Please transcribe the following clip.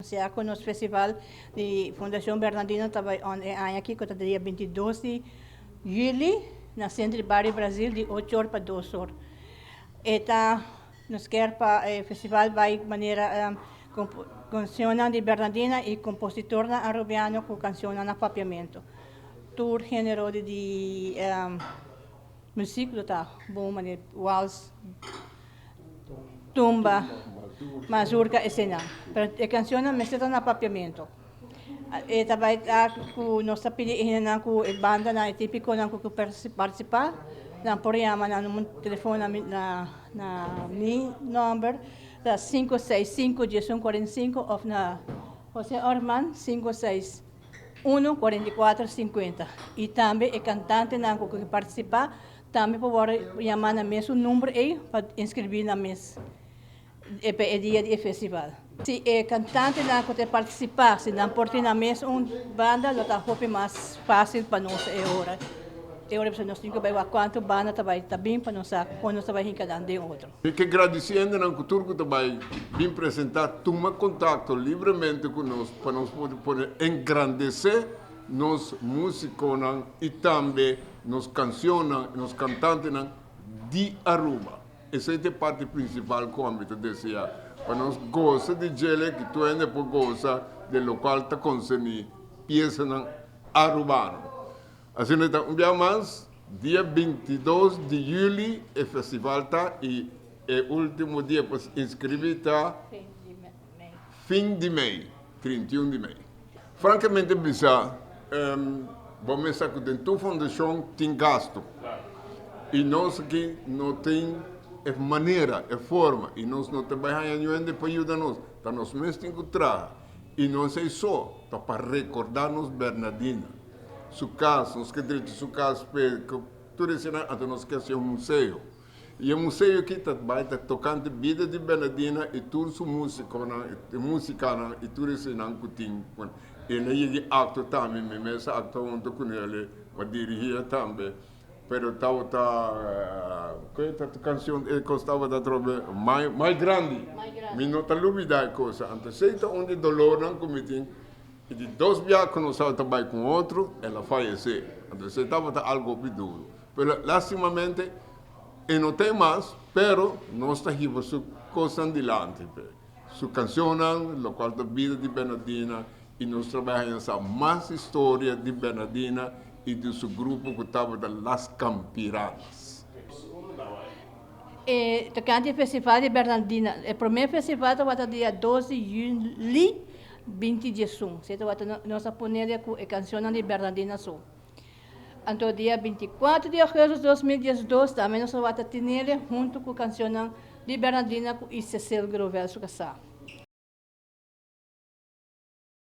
anunciar com o nosso festival de Fundação Bernardina estava aqui, que é dia 22 de julho, na Centro de Barrio Brasil, de 8 horas para 2 horas. Eta nos quer para o festival vai de maneira canção de Bernardina e compositor arubiano com canção na papiamento. Tour gênero de música tá bom maneira waltz, tumba, mazurca e cena. Pero a canção não está na papiamento. Eta vai com nossa pedindo com a banda na típico na que participar. Na programa na telefone na mi number da 565-1145 ou na José Orman 561-4450. E também o cantante na que participar também pode chamar na mesmo número aí para inscrever na mesa. É dia do festival. Se o cantante na que participar, se não pode na mesa banda, lo tá mais fácil para nós agora. Eu nós temos que ver quanto banda está bem para nós quando está bem cada de outro. E que agradecendo na cultura que também bem apresentar, tomar contato livremente conosco para nós poder engrandecer nos músicos e também nos canções, nos cantantes de Aruba. Essa é a parte principal que eu desejo. Para nós gostar de gele que tu ainda por gostar do local que consome peças arubano. Assim, então, um dia mais, dia 22 de julho, o festival está e o último dia para se inscrever está fim de mês, 31 de mês. Francamente, bizarro, vamos pensar que dentro da fundação tem gasto. E nós aqui não tem maneira, forma, e nós não trabalhamos ainda para ajudar-nos. Então, nós mesmos temos que trazer. E não é só, para recordar-nos Bernardina. Su caso, nós queremos su caso, porque tudo isso até nós queremos um museu. E o museu aqui vai tocando a vida de Bernardina e toda sua música, e tudo isso que tem. Ele é acto também, mas esse acto onde com ele vai dirigir também. Pero estava a canção que costava da trova mais grande. Me não está dúvida de coisa. Então, sei onde dolor não cometem. E de 2 dias que nós estávamos com outro, ela faleceu. Então, estava algo duro. Mas, lastimamente, não tem mais, mas nós estamos sua coisa adiante. Sua canção, o qual da vida de Bernardina, e nós trabalhamos mais história de Bernardina e do seu grupo que estava das Las Campiranas. Tocante o Festival de Bernardina, o primeiro festival vai dia 12 de julho. 2021, se nós ponemos a canção de Bernardina só. Então, dia 24 de agosto de 2012, também nós vamos ter junto com a canção de Bernardina e Cecil Grovel, sua casa.